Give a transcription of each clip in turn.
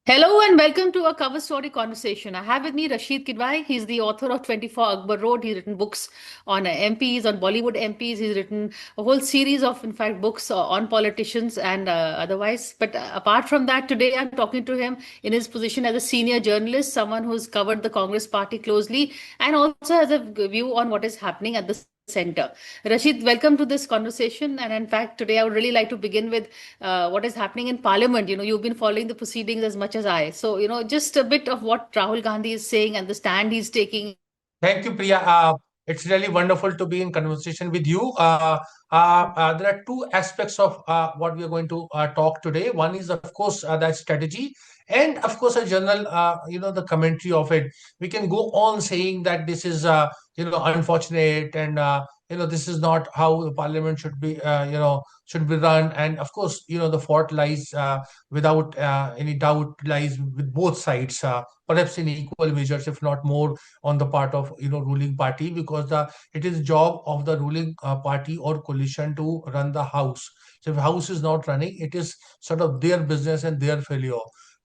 Hello and welcome to a cover story conversation. I have with me Rasheed Kidwai. He's the author of 24 Akbar Road. He's written books on MPs, on Bollywood MPs. He's written a whole series of, in fact, books on politicians and otherwise. But apart from that, today I'm talking to him in his position as a senior journalist, someone who's covered the Congress party closely and also has a view on what is happening at the center. Rashid, welcome to this conversation. And in fact, today I would really like to begin with what is happening in Parliament. You've been following the proceedings as much as I. So, just a bit of what Rahul Gandhi is saying and the stand he's taking. Thank you, Priya. It's really wonderful to be in conversation with you. There are two aspects of what we are going to talk today. One is, of course, that strategy, and of course, a general, the commentary of it. We can go on saying that this is, unfortunate, and this is not how the parliament should be, should be run. And of course, the fault lies, without any doubt, lies with both sides. Perhaps in equal measures, if not more, on the part of ruling party, because it is job of the ruling party or coalition to run the house. So if house is not running, it is sort of their business and their failure.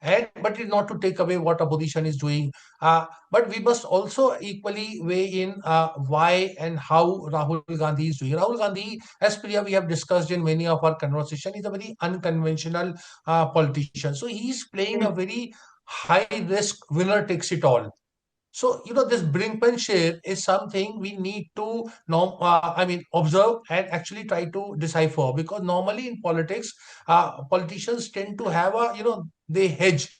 And but it's not to take away what opposition is doing, but we must also equally weigh in why and how Rahul Gandhi is doing. Rahul Gandhi, as Priya, we have discussed in many of our conversation, is a very unconventional politician. So he's playing a very high risk winner takes it all. So, this brinkmanship is something we need to observe and actually try to decipher, because normally in politics, politicians tend to have they hedge.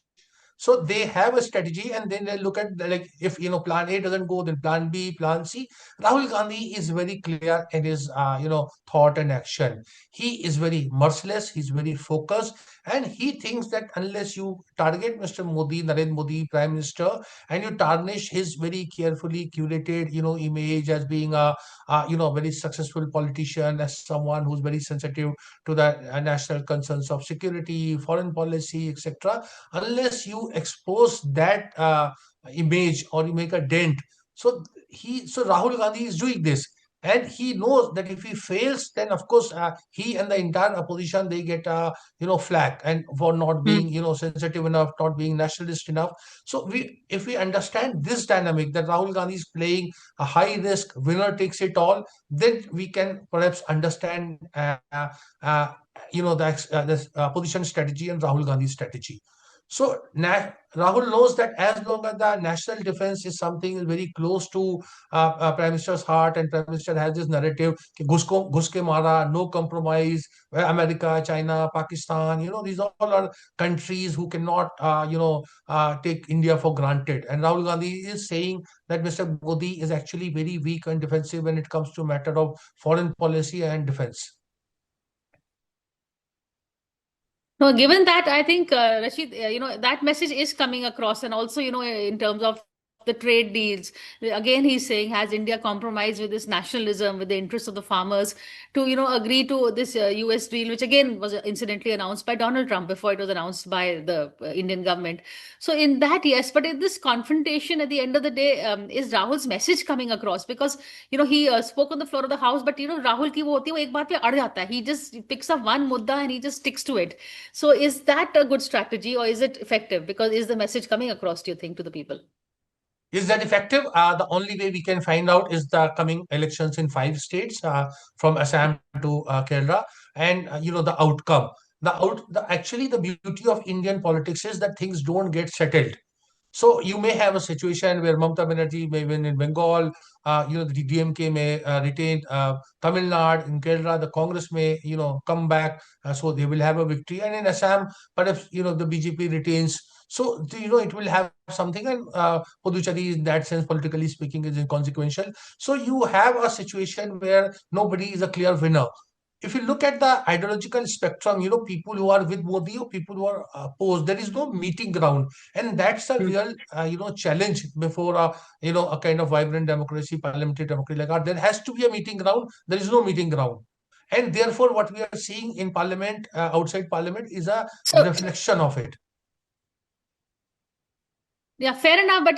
So they have a strategy, and then they look at like, if plan A doesn't go, then plan B, plan C. Rahul Gandhi is very clear in his thought and action. He is very merciless. He's very focused, and he thinks that unless you target Mr. Modi, Narendra Modi, Prime Minister, and you tarnish his very carefully curated image as being a very successful politician, as someone who's very sensitive to the national concerns of security, foreign policy, etc., unless you expose that image or you make a dent. So Rahul Gandhi is doing this, and he knows that if he fails, then of course he and the entire opposition, they get flack, and for not being sensitive enough, not being nationalist enough. So if we understand this dynamic, that Rahul Gandhi is playing a high risk winner takes it all, then we can perhaps understand uh, this opposition strategy and Rahul Gandhi's strategy. So Rahul knows that as long as the national defense is something very close to Prime Minister's heart, and Prime Minister has this narrative, कि घुस के mara, no compromise, where America, China, Pakistan, these all are countries who cannot, take India for granted. And Rahul Gandhi is saying that Mr. Modi is actually very weak and defensive when it comes to matter of foreign policy and defense. No, given that, I think, Rashid, that message is coming across. And also, in terms of the trade deals, again, he's saying, has India compromised with this nationalism, with the interests of the farmers to, agree to this US deal, which again was incidentally announced by Donald Trump before it was announced by the Indian government. So, in that, yes, but in this confrontation at the end of the day, is Rahul's message coming across? Because, he spoke on the floor of the House, but, Rahul ki wo hoti hai, wo ek baat pe ad jata hai. He just picks up one mudda and he just sticks to it. So is that a good strategy or is it effective? Because is the message coming across, do you think, to the people? Is that effective? The only way we can find out is the coming elections in five states, from Assam to Kerala, and the outcome. Actually, the beauty of Indian politics is that things don't get settled. So you may have a situation where Mamata Banerjee may win in Bengal, the DMK may retain Tamil Nadu, in Kerala, the Congress may, come back, so they will have a victory. And in Assam, perhaps, the BJP retains. So, it will have something, and Puducherry, in that sense, politically speaking, is inconsequential. So you have a situation where nobody is a clear winner. If you look at the ideological spectrum, people who are with Modi or people who are opposed, there is no meeting ground. And that's a Hmm. real, challenge before a kind of vibrant democracy, parliamentary democracy like that. There has to be a meeting ground. There is no meeting ground. And therefore, what we are seeing in parliament, outside parliament, is a So reflection of it. yeah, fair enough. But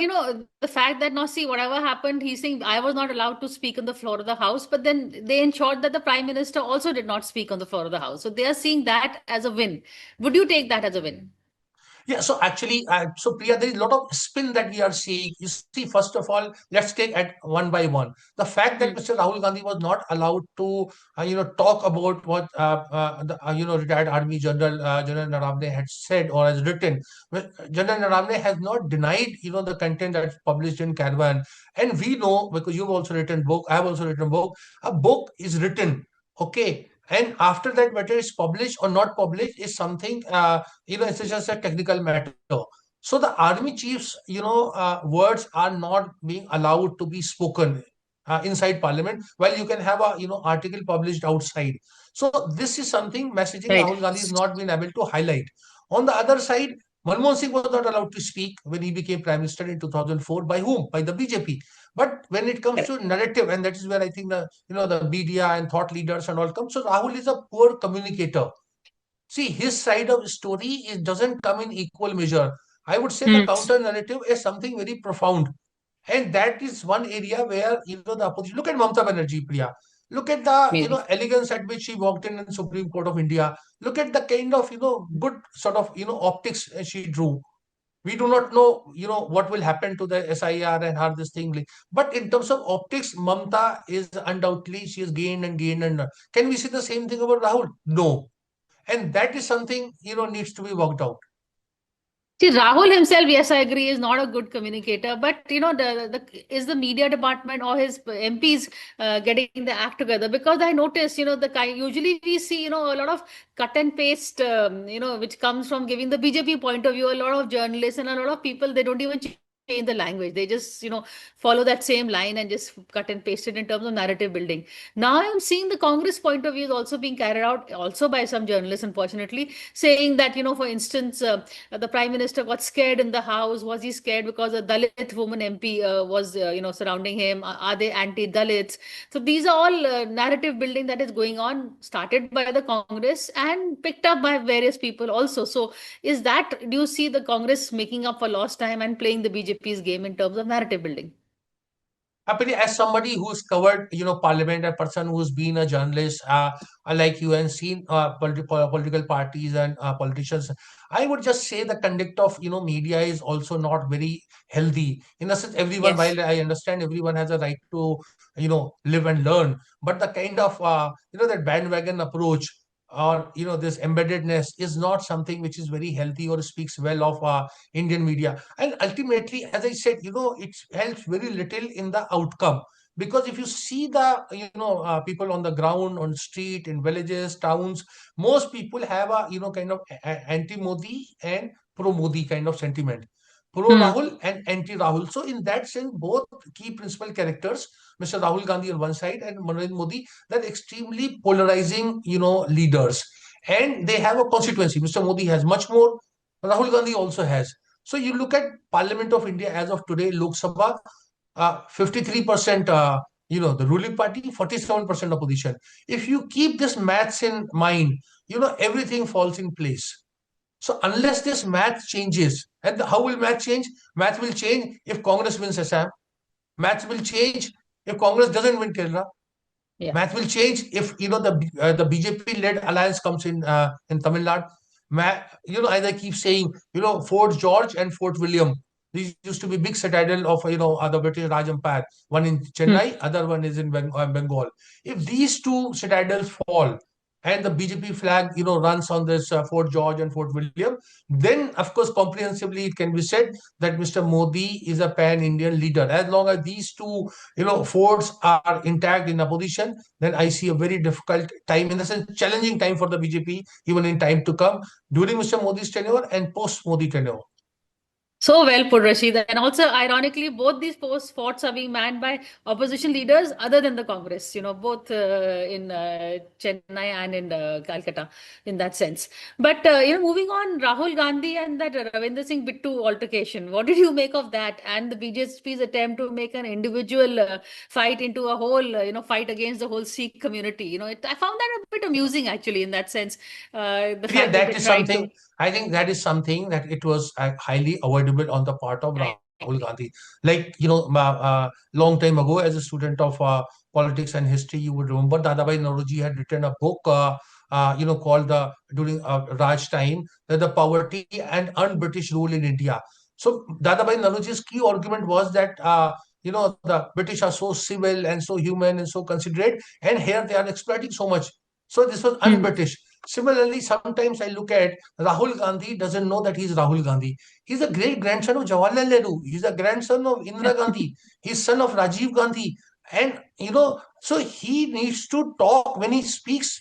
the fact that now see whatever happened, he's saying I was not allowed to speak on the floor of the House, but then they ensured that the Prime Minister also did not speak on the floor of the House. So they are seeing that as a win. Would you take that as a win? Yeah, so actually, so Priya, there is a lot of spin that we are seeing. You see, first of all, let's take at one by one. The fact that Hmm. Mr. Rahul Gandhi was not allowed to, talk about what retired Army General Naravane had said or has written. Well, General Naravane has not denied, the content that's published in Caravan, and we know because you've also written book. I have also written book. A book is written, okay, and after that, whether it's published or not published is something. It's just a technical matter. So the army chiefs, words are not being allowed to be spoken inside parliament, while you can have a, article published outside. So this is something messaging Right. Rahul Gandhi has not been able to highlight. On the other side, Manmohan Singh was not allowed to speak when he became prime minister in 2004. By whom? By the BJP. But when it comes to narrative, and that is where I think the media and thought leaders and all come. So Rahul is a poor communicator. See, his side of story doesn't come in equal measure. I would say the Hmm. counter narrative is something very profound. And that is one area where, the opposition, look at Mamata Banerjee, Priya. Look at the, Amazing. elegance at which she walked in Supreme Court of India. Look at the kind of, good sort of, optics she drew. We do not know, what will happen to the SIR and how this thing. But in terms of optics, Mamta is undoubtedly, she has gained and gained. And can we say the same thing about Rahul? No. And that is something, needs to be worked out. See, Rahul himself, yes, I agree, is not a good communicator. But is the media department or his MPs getting the act together? Because I noticed, the kind usually we see, a lot of cut and paste, which comes from giving the BJP point of view. A lot of journalists and a lot of people, they don't even change the language. They just, follow that same line and just cut and paste it in terms of narrative building. Now I'm seeing the Congress point of view is also being carried out also by some journalists, unfortunately, saying that, for instance, the prime minister got scared in the house. Was he scared because a Dalit woman MP was, surrounding him? Are they anti-Dalits? So these are all narrative building that is going on, started by the Congress and picked up by various people also. So do you see the Congress making up for lost time and playing the BJP's game in terms of narrative building? Happily, as somebody who's covered, parliament, a person who's been a journalist, like you, and seen political parties and politicians, I would just say the conduct of, media is also not very healthy. In a sense, everyone, Yes. while I understand everyone has a right to, live and learn, but the kind of, that bandwagon approach or, this embeddedness is not something which is very healthy or speaks well of Indian media. And ultimately, as I said, it helps very little in the outcome. Because if you see the, people on the ground, on street, in villages, towns, most people have a, kind of anti-Modi and pro-Modi kind of sentiment. Hmm. Pro-Rahul and anti-Rahul. So in that sense, both key principal characters, Mr. Rahul Gandhi on one side and Narendra Modi, they're extremely polarizing, leaders. And they have a constituency. Mr. Modi has much more. Rahul Gandhi also has. So you look at Parliament of India as of today, Lok Sabha, 53%, the ruling party, 47% opposition. If you keep this maths in mind, everything falls in place. So unless this math changes, and how will math change? Math will change if Congress wins Assam. Math will change if Congress doesn't win Kerala. Yeah. Math will change if the BJP-led alliance comes in Tamil Nadu. As I keep saying, Fort George and Fort William. These used to be big citadel of the British Raj Empire. One in Hmm. Chennai, other one is in Bengal. If these two citadels fall, and the BJP flag, runs on this Fort George and Fort William, then of course comprehensively it can be said that Mr. Modi is a pan-Indian leader. As long as these two forts are intact in opposition, then I see a very difficult time, in the sense, challenging time for the BJP, even in time to come, during Mr. Modi's tenure and post Modi tenure. So well put, Rashid. And also, ironically, both these post forts are being manned by opposition leaders other than the Congress, both in Chennai and in Calcutta, in that sense. But, moving on, Rahul Gandhi and that Ravinder Singh Bittu altercation, what did you make of that? And the BJP's attempt to make an individual fight into a whole, fight against the whole Sikh community. I found that a bit amusing, actually, in that sense. The Yeah, fact that that they is tried to. something. I think that is something that it was highly avoidable on the part of Right. Rahul Gandhi. Like, long time ago, as a student of politics and history, you would remember Dadabhai Nauroji had written a book. called the during Raj time, the poverty and un-British rule in India. So Dadabhai Naroji's key argument was that the British are so civil and so human and so considerate, and here they are exploiting so much. So this was Hmm. un-British. Similarly, sometimes I look at Rahul Gandhi doesn't know that he's Rahul Gandhi. He's a great grandson of Jawaharlal Nehru. He's a grandson of Indira Gandhi. He's son of Rajiv Gandhi. And so he needs to talk when he speaks,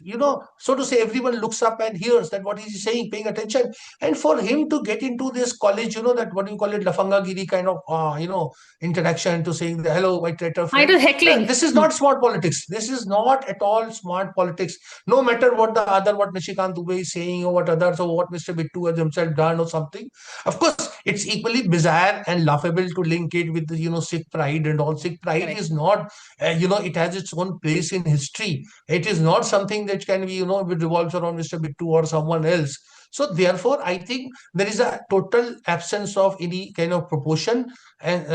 so to say, everyone looks up and hears that what he's saying, paying attention. And for him to get into this college, that what you call it, Lafanga Giri kind of, interaction, to saying, hello, my traitor It friend. was heckling. This is not smart politics. This is not at all smart politics. No matter what Nishikant Dubey is saying or what others or what Mr. Bittu has himself done or something. Of course, it's equally bizarre and laughable to link it with the, Sikh pride and all. Sikh pride Correct. is not, it has its own place in history. It is not something that can be, it revolves around Mr. Bittu or someone else. So therefore, I think there is a total absence of any kind of proportion and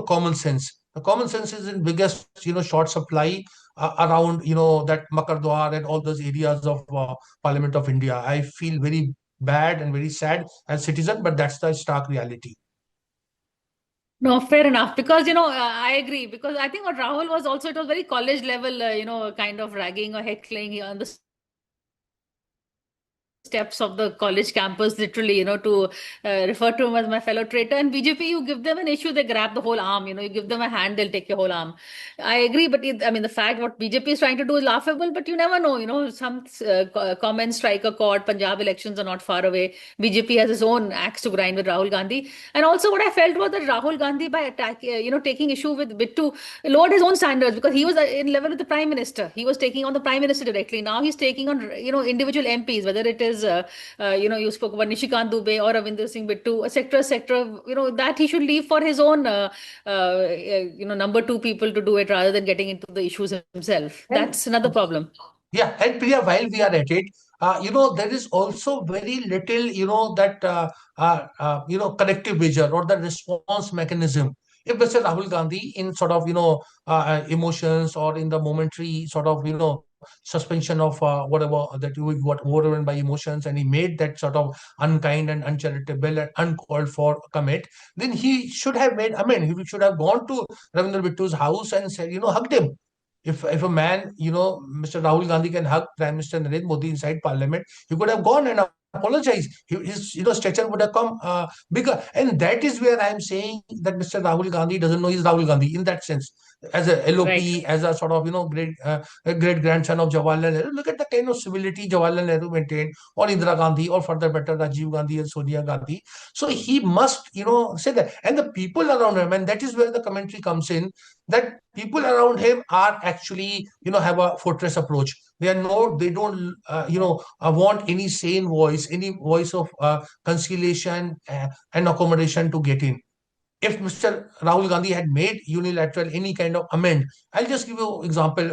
common sense. The common sense is in biggest short supply around that Makardwar and all those areas of Parliament of India. I feel very bad and very sad as citizen, but that's the stark reality. No, fair enough. Because, I agree. Because I think what Rahul was also, it was very college level, kind of ragging or heckling on the steps of the college campus, literally, to refer to him as my fellow traitor. And BJP, you give them an issue, they grab the whole arm. You give them a hand, they'll take your whole arm. I agree, but I mean, the fact what BJP is trying to do is laughable, but you never know. Some comments strike a chord. Punjab elections are not far away. BJP has its own axe to grind with Rahul Gandhi. And also, what I felt was that Rahul Gandhi, by taking issue with Bittu, lowered his own standards because he was in level with the Prime Minister. He was taking on the Prime Minister directly. Now he's taking on, individual MPs, whether it is you spoke about Nishikant Dubey or Ravinder Singh Bittu, sector, that he should leave for his own, number two people to do it rather than getting into the issues himself. And That's another problem. yeah, and Priya, while we are at it, there is also very little, corrective measure or the response mechanism. If Mr. Rahul Gandhi, in sort of, emotions or in the momentary sort of, suspension of whatever that you got overwhelmed by emotions, and he made that sort of unkind and uncharitable and uncalled for commit, then he should have made, I mean, he should have gone to Ravindra Bittu's house and said, hugged him. If a man, Mr. Rahul Gandhi can hug Prime Minister Narendra Modi inside Parliament, he could have gone and apologized. His stature would have come bigger, and that is where I am saying that Mr. Rahul Gandhi doesn't know he's Rahul Gandhi in that sense. As a Right. LOP, as a sort of great grandson of Jawaharlal Nehru, look at the kind of civility Jawaharlal Nehru maintained, or Indira Gandhi, or further better Rajiv Gandhi and Sonia Gandhi. So he must say that, and the people around him, and that is where the commentary comes in, that people around him are actually have a fortress approach. They don't want any sane voice, any voice of conciliation and accommodation to get in. If Mr. Rahul Gandhi had made unilateral any kind of amend, I'll just give you example,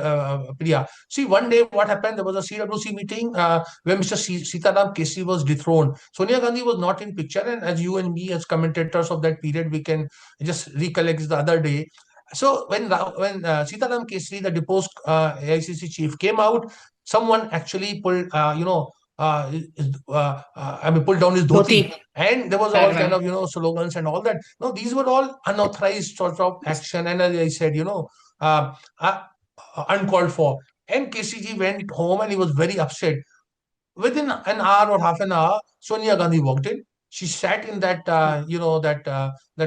Priya. See, one day what happened, there was a CWC meeting where Mr. Sitaram Kesri was dethroned. Sonia Gandhi was not in picture, and as you and me, as commentators of that period, we can just recollect the other day. So when Sitaram Kesri, the deposed AICC chief, came out, someone actually pulled, I mean, pulled down his Dhoti. dhoti, and there was Right, all kind right. of slogans and all that. No, these were all unauthorized sort of action, and as I said, uh, uh, uncalled for. And KCG went home and he was very upset. Within an hour or half an hour, Sonia Gandhi walked in. She sat in that, that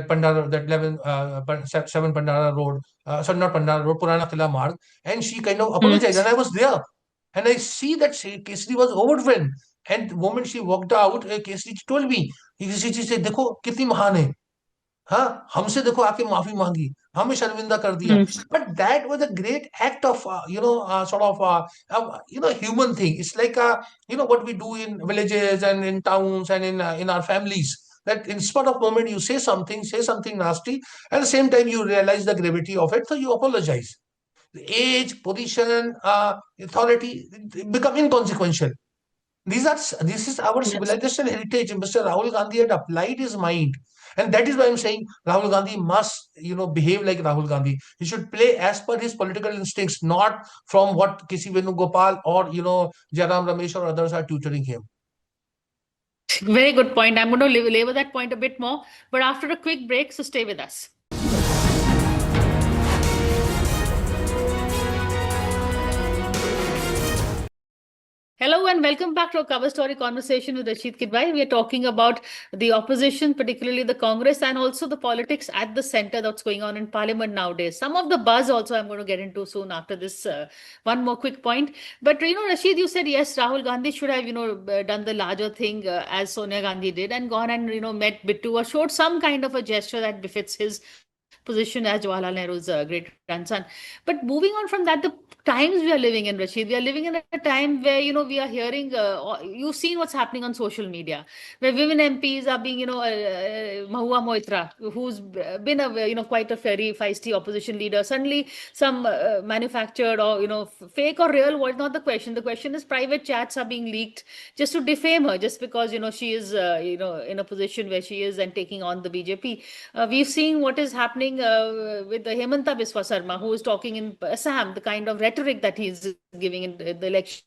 Pandara, that 7 Pandara Road, sorry, not Pandara Road, Purana Kila Marg, and she kind of Hmm. apologized. And I was there. And I see that Kesri was overwhelmed. And the moment she walked out, Kesri told me, she said, देखो कितनी महान है, हाँ हमसे देखो आके माफी मांगी, हमें शर्मिंदा कर दिया. Hmm. But that was a great act of sort of human thing. It's like what we do in villages and in towns and in our families, that in spot of moment you say something nasty, at the same time you realize the gravity of it, so you apologize. The age, position, authority become inconsequential. This is our Yes. civilization heritage. Mr. Rahul Gandhi had applied his mind, And that is why I'm saying Rahul Gandhi must, behave like Rahul Gandhi. He should play as per his political instincts, not from what Kisi Venugopal or, Jairam Ramesh or others are tutoring him. Very good point. I'm going to labor that point a bit more, but after a quick break, so stay with us. Hello and welcome back to our cover story conversation with Rasheed Kidwai. We are talking about the opposition, particularly the Congress, and also the politics at the center that's going on in Parliament nowadays. Some of the buzz also I'm going to get into soon after this one more quick point. But Rasheed, you said yes, Rahul Gandhi should have done the larger thing as Sonia Gandhi did and gone and met Bittu or showed some kind of a gesture that befits his position as Jawaharlal Nehru's great grandson. But moving on from that, the times we are living in, Rashid, we are living in a time where, we are hearing, you've seen what's happening on social media, where women MPs are being, Mahua Moitra, who's been a, quite a very feisty opposition leader. Suddenly, some manufactured or, fake or real, what not the question. The question is private chats are being leaked just to defame her, just because, she is, in a position where she is and taking on the BJP. We've seen what is happening with the Hemanta Biswa Sarma, who is talking in Assam, the kind of rhetoric that he's giving in the elections.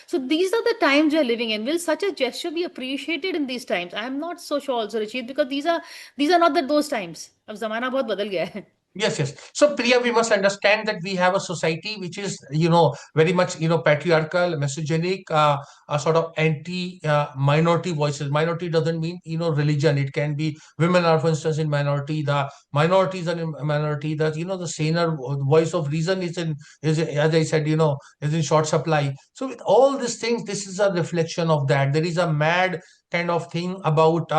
So these are the times we are living in. Will such a gesture be appreciated in these times? I am not so sure also, Rachid, because these are not those times. अब जमाना बहुत बदल गया है. Yes, yes. So, Priya, we must understand that we have a society which is, very much, patriarchal, misogynic, a sort of anti-minority voices. Minority doesn't mean, religion. It can be women are, for instance, in minority. The minorities are in minority. The, the saner voice of reason is, as I said, is in short supply. So, with all these things, this is a reflection of that. There is a mad kind of thing about,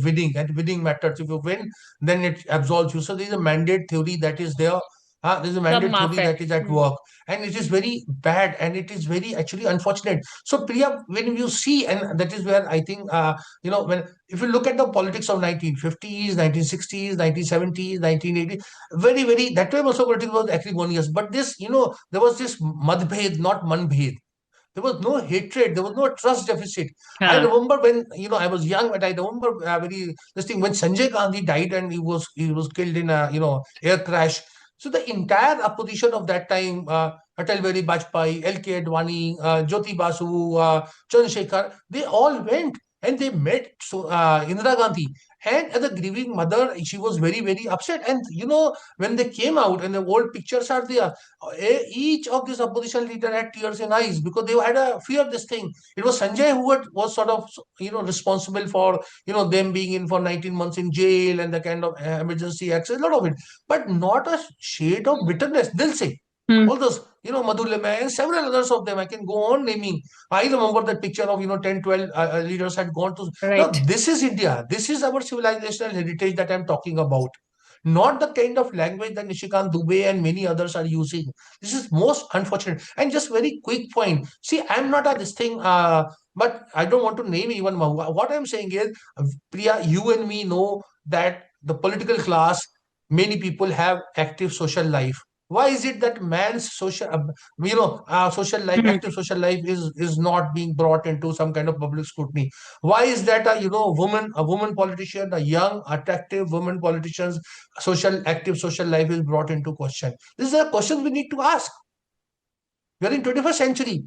winning, and winning matters. If you win, then it absolves you. So there is a mandate theory that is there. There's a सब mandate माफ theory है. that is at work, and it is very bad, and it is very actually unfortunate. So Priya, when you see, and that is where I think, when if you look at the politics of 1950s, 1960s, 1970s, 1980s, very, very that time also politics was acrimonious. But this, there was this madbhed, not manbhed. There was no hatred. There was no trust deficit. I हाँ. remember when I was young, but I remember very this thing when Sanjay Gandhi died and he was killed in a air crash. So the entire opposition of that time, Atal Bihari Vajpayee, L.K. Advani, Jyoti Basu, Chandrasekhar, they all went and they met Indira Gandhi. And as a grieving mother, she was very, very upset. And when they came out and the old pictures are there, each of this opposition leader had tears in eyes because they had a fear of this thing. It was Sanjay who was sort of responsible for them being in for 19 months in jail and the kind of emergency access, a lot of it, but not a shade of bitterness. They'll say Hmm. all those Madhu Lemay and several others of them. I can go on naming. I remember that picture of 10, 12 leaders had gone to. Now Right. this is India. This is our civilizational heritage that I'm talking about, not the kind of language that Nishikant Dubey and many others are using. This is most unfortunate. And just very quick point. See, I'm not a this thing, but I don't want to name even Mahua. What I'm saying is, Priya, you and me know that the political class, many people have active social life. Why is it that man's social life, Hmm. active social life, is not being brought into some kind of public scrutiny? Why is that a woman politician, a young, attractive woman politician's active social life is brought into question? These are questions we need to ask. We are in 21st century,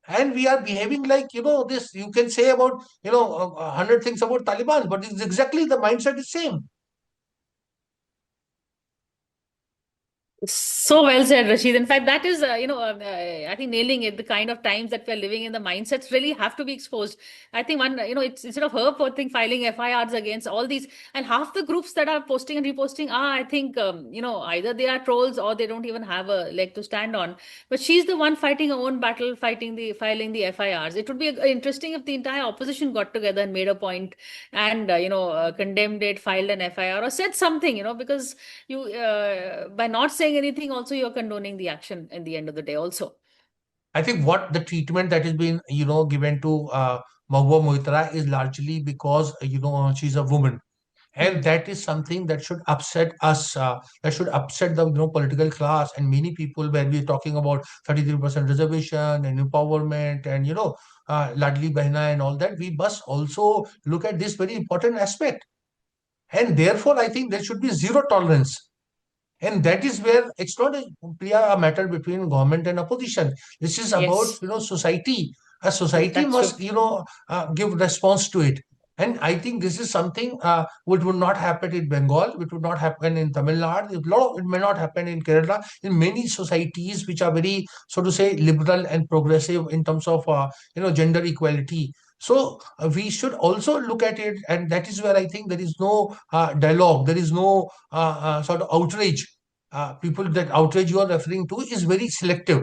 and we are behaving like this. You can say about 100 things about Taliban, but it's exactly the mindset is same. So well said, Rashid. In fact, that is, I think nailing it. The kind of times that we're living in, the mindsets really have to be exposed. I think one, it's instead of her posting, filing FIRs against all these, and half the groups that are posting and reposting are, I think, either they are trolls or they don't even have a leg to stand on. But she's the one fighting her own battle, filing the FIRs. It would be interesting if the entire opposition got together and made a point and, condemned it, filed an FIR, or said something, because you by not saying anything also you're condoning the action in the end of the day also. I think what the treatment that has been given to Mahbub Moitra is largely because she's a woman. and Hmm. that is something that should upset us, that should upset the political class and many people when we're talking about 33% reservation and empowerment and ladli behna and all that. We must also look at this very important aspect, and therefore I think there should be zero tolerance. And that is where it's not a, Priya, a matter between government and opposition. This is about Yes. society. A Yes, society that's true. must give response to it. And I think this is something which would not happen in Bengal, which would not happen in Tamil Nadu. It may not happen in Kerala. In many societies which are very, so to say, liberal and progressive in terms of gender equality. So we should also look at it, and that is where I think there is no dialogue, there is no sort of outrage. People that outrage you are referring to is very selective.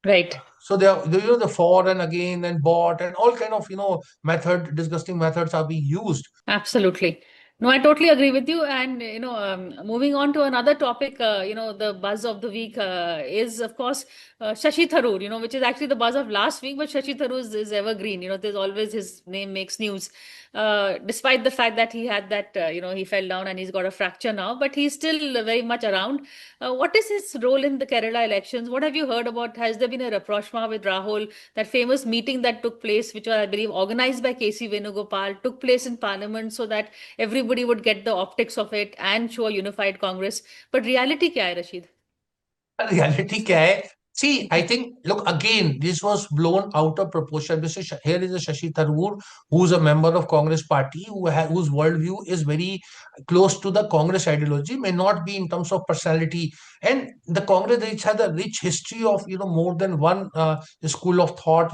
Right. So the for and again and bought and all kind of disgusting methods are being used. Absolutely. No, I totally agree with you. And, moving on to another topic, the buzz of the week is, of course, Shashi Tharoor, which is actually the buzz of last week, but Shashi Tharoor is evergreen. There's always his name makes news. Despite the fact that he had that, he fell down and he's got a fracture now, but he's still very much around. What is his role in the Kerala elections? What have you heard about? Has there been a rapprochement with Rahul? That famous meeting that took place, which was, I believe, organized by KC Venugopal, took place in Parliament so that everybody would get the optics of it and show a unified Congress. But reality kya hai, Rashid? Reality क्या है? See, I think, look, again, this was blown out of proportion. Here is a Shashi Tharoor, who's a member of Congress party, whose worldview is very close to the Congress ideology, may not be in terms of personality. And the Congress, which has a rich history of, more than one school of thought,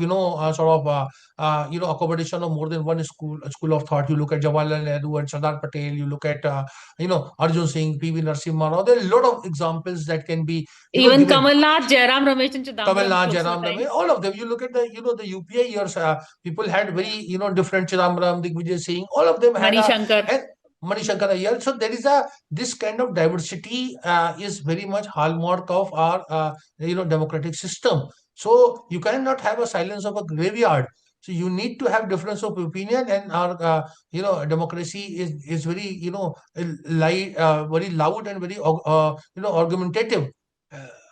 accommodation of more than one school of thought. You look at Jawaharlal Nehru and Sardar Patel, you look at, Arjun Singh, PV Narasimha Rao. There are a lot of examples that can be Even given. Kamalnath, Jairam Ramesh, and Tamil Chidambaram Nadu, close to the Jairam time. Ramesh, all of them. You look at the UPA years, people had very, different Chidambaram, Digvijay Singh, all of them had Mani Shankar. and Manishankar Iyer. So there is this kind of diversity is very much hallmark of our, democratic system. So you cannot have a silence of a graveyard. So you need to have difference of opinion, and our, democracy is very, very loud and very, argumentative.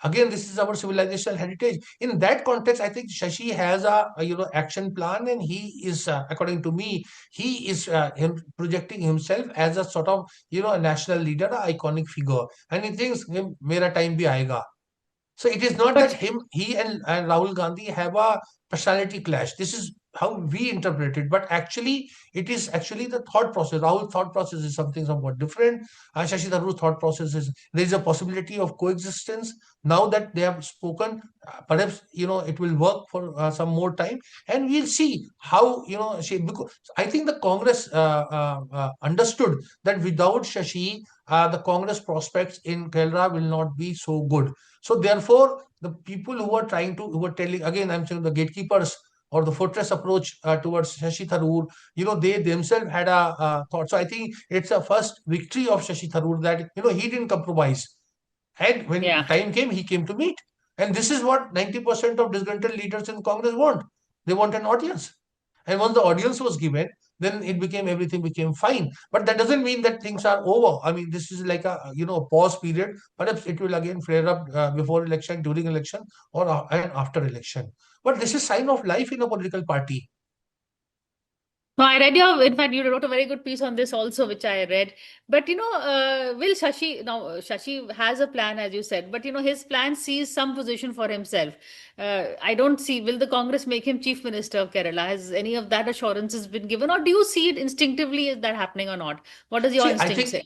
Again, this is our civilizational heritage. In that context, I think Shashi has a action plan, and he is, according to me, he is projecting himself as a sort of a national leader, a iconic figure, and he thinks mera time bhi aayega. So it is not that But he and Rahul Gandhi have a personality clash. This is how we interpret it. But actually, it is actually the thought process. Rahul's thought process is something somewhat different. Shashi Tharoor's thought process is there is a possibility of coexistence. Now that they have spoken, perhaps it will work for some more time, and we'll see how because I think the Congress understood that without Shashi, the Congress prospects in Kerala will not be so good. So therefore, the people who were telling, again, I'm saying the gatekeepers or the fortress approach towards Shashi Tharoor, they themselves had a thought. So I think it's a first victory of Shashi Tharoor that, he didn't compromise. And when yeah. time came, he came to meet. And this is what 90% of disgruntled leaders in Congress want. They want an audience. And once the audience was given, then everything became fine. But that doesn't mean that things are over. I mean, this is like a, a pause period. Perhaps it will again flare up before election, during election, or and after election. But this is sign of life in a political party. No, I read in fact, you wrote a very good piece on this also, which I read. But, will Shashi has a plan, as you said, but, his plan sees some position for himself. I don't see, will the Congress make him Chief Minister of Kerala? Has any of that assurances been given, or do you see it instinctively? Is that happening or not? What does your See, instinct say?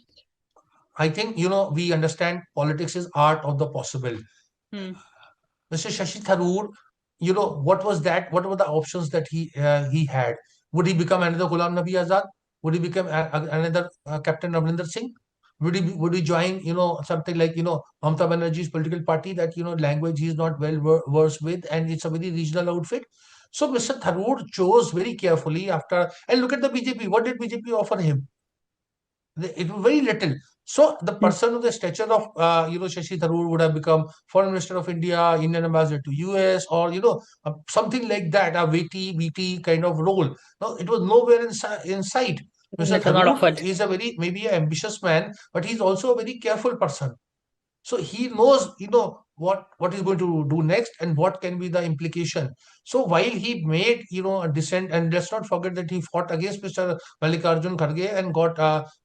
I think, we understand politics is art of the possible. Hmm. Mr. Shashi Tharoor, what was that? What were the options that he had? Would he become another Ghulam Nabi Azad? Would he become another Captain Amrinder Singh? Would he join, something like, Mamata Banerjee's political party that, language he is not well versed with, and it's a very regional outfit. So Mr. Tharoor chose very carefully after, and look at the BJP. What did BJP offer him? It was very little. So the Hmm. person of the stature of Shashi Tharoor would have become Foreign Minister of India, Indian Ambassador to US, or something like that, a weighty kind of role. No, it was nowhere in sight. Mr. It was not Tharoor offered. is a very maybe an ambitious man, but he's also a very careful person. So he knows, what he's going to do next and what can be the implication. So while he made, a dissent, and let's not forget that he fought against Mr. Mallikarjun Kharge and got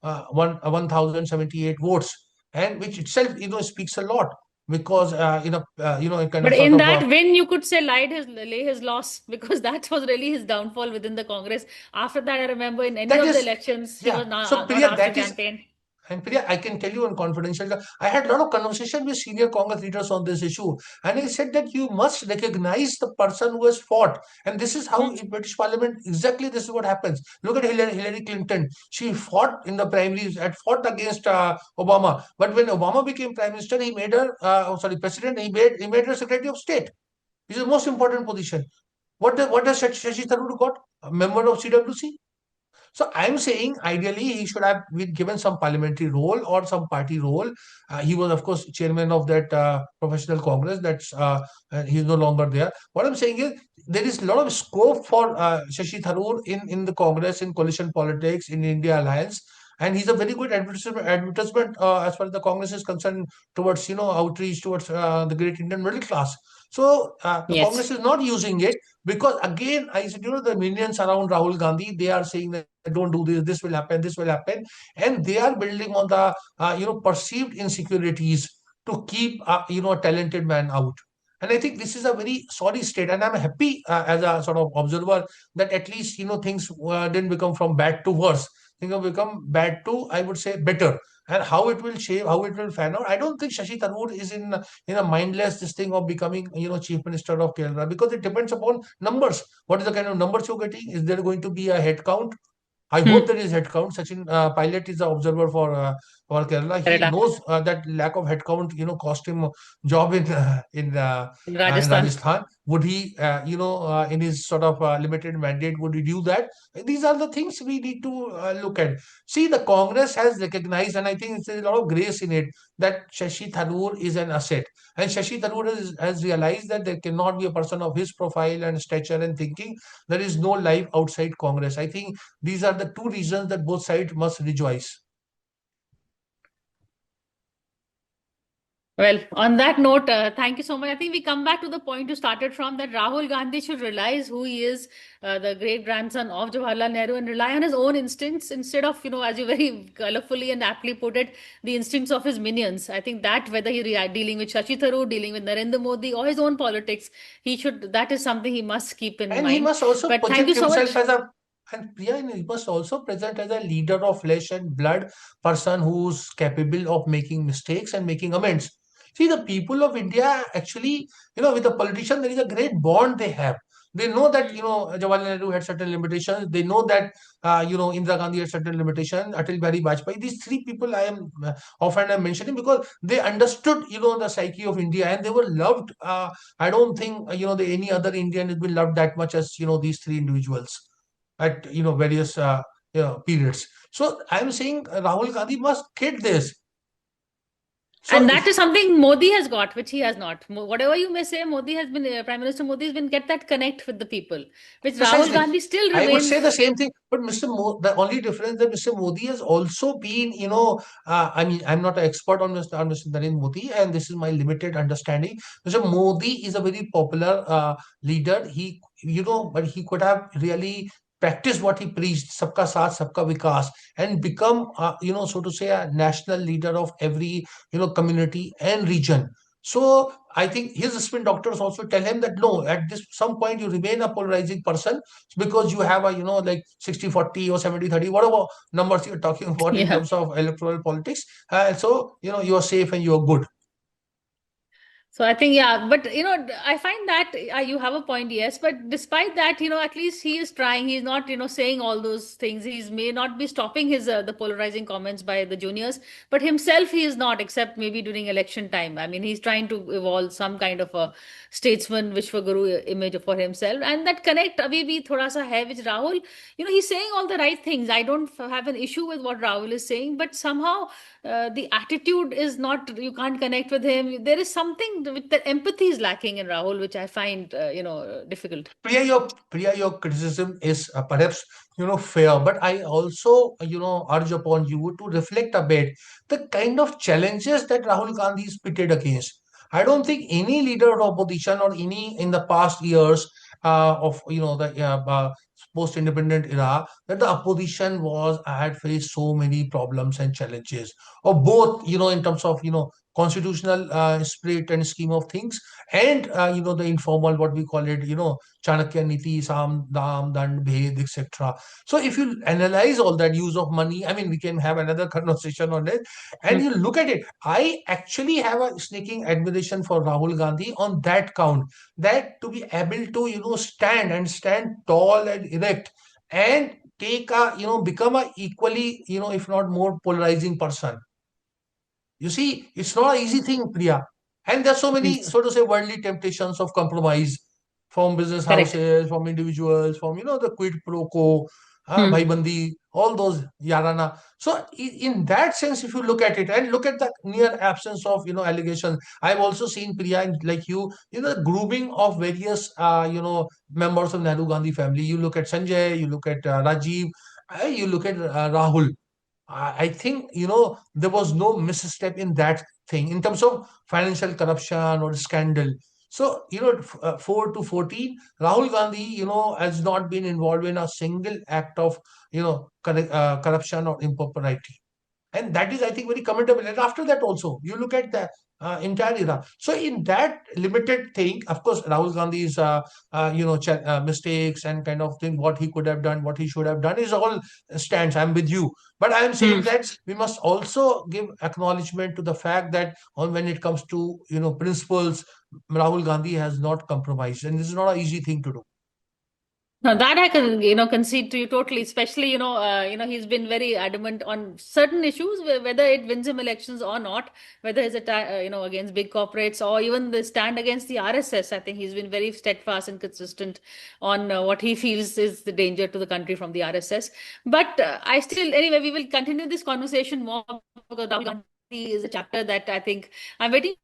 1,078 votes, and which itself, speaks a lot because, a kind But of sort in of that win, you could say lay his loss because that was really his downfall within the Congress. After that, I remember in any that of the is, elections, he yeah. was So not Priya, asked to that is. campaign. And Priya, I can tell you in confidential, I had a lot of conversation with senior Congress leaders on this issue, and I said that you must recognize the person who has fought, and this is how Hmm. in British Parliament exactly this is what happens. Look at Hillary Clinton; she fought in the primaries, had fought against Obama, but when Obama became prime minister, he made her, president. He made her Secretary of State, which is the most important position. What does Shashi Tharoor got? A member of CWC. So I'm saying ideally he should have been given some parliamentary role or some party role. He was, of course, chairman of that professional congress. He's no longer there. What I'm saying is there is a lot of scope for Shashi Tharoor in the Congress, in coalition politics, in India Alliance. And he's a very good advertisement as far as the Congress is concerned towards, outreach towards the great Indian middle class. So the Yes. Congress is not using it because again, I said, the minions around Rahul Gandhi, they are saying that don't do this will happen, this will happen, and they are building on the perceived insecurities to keep a talented man out. And I think this is a very sorry state, and I'm happy as a sort of observer that at least things didn't become from bad to worse. Things have become bad to, I would say, better. And how it will shape, how it will fan out. I don't think Shashi Tharoor is in a mindless this thing of becoming chief minister of Kerala because it depends upon numbers. What is the kind of numbers you're getting? Is there going to be a head count? I hope Hmm. there is headcount. Sachin Pilot is the observer for Kerala. He Kerala. knows that lack of headcount, cost him a job In in Rajasthan. Rajasthan. Would he, in his sort of limited mandate, would he do that? These are the things we need to look at. See, the Congress has recognized, and I think there's a lot of grace in it, that Shashi Tharoor is an asset. And Shashi Tharoor has realized that there cannot be a person of his profile and stature and thinking. There is no life outside Congress. I think these are the two reasons that both sides must rejoice. Well, on that note, thank you so much. I think we come back to the point you started from that Rahul Gandhi should realize who he is, the great grandson of Jawaharlal Nehru, and rely on his own instincts instead of, as you very colorfully and aptly put it, the instincts of his minions. I think that whether dealing with Shashi Tharoor, dealing with Narendra Modi, or his own politics, that is something he must keep in And he mind. must also But thank you project so himself much. as a and Priya, he must also present as a leader of flesh and blood, person who's capable of making mistakes and making amends. See, the people of India actually, with the politician, there is a great bond they have. They know that, Jawaharlal Nehru had certain limitations. They know that, Indira Gandhi had certain limitations. Atal Bihari Vajpayee. These three people I am often I'm mentioning because they understood, the psyche of India and they were loved. I don't think any other Indian has been loved that much as these three individuals at various periods. So I'm saying Rahul Gandhi must get this. So And that if is something Modi has got, which he has not. Whatever you may say, Modi has been, Prime Minister Modi has been get that connect with the people, which Rahul Precisely. Gandhi still I would say the remains. same thing, but the only difference that Mr. Modi has also been, I mean, I'm not an expert on Mr. Narendra Modi, and this is my limited understanding. Mr. Modi is a very popular leader. But he could have really practiced what he preached, sabka saath, sabka vikas, and become, so to say, a national leader of every, community and region. So I think his spin doctors also tell him that no, at this some point you remain a polarizing person because you have a like 60-40 or 70-30, whatever numbers you're talking about in Yeah. terms of electoral politics. So you are safe and you are good. So I think, yeah, but I find that you have a point, yes. But despite that, at least he is trying. He's not, saying all those things. He's may not be stopping his the polarizing comments by the juniors, but himself he is not, except maybe during election time. I mean, he's trying to evolve some kind of a statesman, Vishwaguru image for himself, and that connect abhi bhi thoda sa hai. Which Rahul, he's saying all the right things. I don't have an issue with what Rahul is saying, but somehow the attitude is not. You can't connect with him. There is something with the empathy is lacking in Rahul, which I find, difficult. Priya, your criticism is perhaps fair, but I also urge upon you to reflect a bit the kind of challenges that Rahul Gandhi is pitted against. I don't think any leader of opposition or any in the past years of the post-independent era that the opposition was had faced so many problems and challenges, or both in terms of constitutional spirit and scheme of things, and the informal, what we call it, Chanakya Niti, Sam, Dam, Dand, Bhed, etc. So if you analyze all that use of money, I mean, we can have another conversation on it, and you look at it, I actually have a sneaking admiration for Rahul Gandhi on that count, that to be able to, stand tall and erect and take a, become a equally, if not more polarizing person. You see, it's not an easy thing, Priya. And there's so many, Yes. so to say, worldly temptations of compromise from business Correct. houses, from individuals, from, the quid pro quo, Hmm. bhaibandi, all those yarana. So in that sense, if you look at it and look at the near absence of, allegations, I've also seen, Priya, and like the grouping of various, members of Nehru Gandhi family. You look at Sanjay, you look at Rajiv, you look at Rahul. I think, there was no misstep in that thing in terms of financial corruption or scandal. So, 4 to 14, Rahul Gandhi, has not been involved in a single act of, corruption or impropriety. And that is, I think, very commendable. And after that also, you look at the entire era. So in that limited thing, of course, Rahul Gandhi's, mistakes and kind of thing, what he could have done, what he should have done is all stands. I'm with you. But I am Hmm. saying that we must also give acknowledgement to the fact that when it comes to, principles, Rahul Gandhi has not compromised. And this is not an easy thing to do. Now that I can, concede to you totally. Especially, he's been very adamant on certain issues, whether it wins him elections or not, whether it's against big corporates or even the stand against the RSS. I think he's been very steadfast and consistent on what he feels is the danger to the country from the RSS. But I still, anyway, we will continue this conversation more, because Rahul Gandhi is a chapter that I think I'm waiting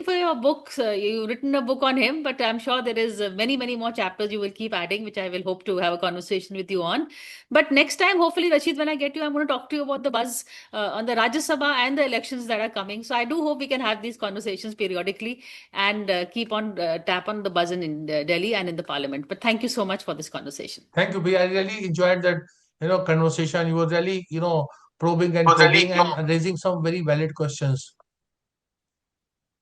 for your books. You've written a book on him, but I'm sure there is many, many more chapters you will keep adding, which I will hope to have a conversation with you on. But next time, hopefully, Rashid, when I get you, I'm going to talk to you about the buzz on the Rajya Sabha and the elections that are coming. So I do hope we can have these conversations periodically and keep on tap on the buzz in Delhi and in the Parliament. But thank you so much for this conversation. Thank you, B. I really enjoyed that, conversation. You were really, probing and probing and raising some very valid questions.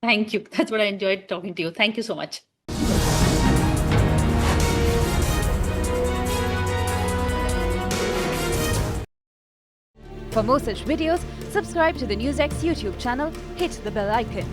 Thank you. That's what I enjoyed talking to you. Thank you so much. For more such videos, subscribe to the Newsx YouTube channel, hit the bell icon.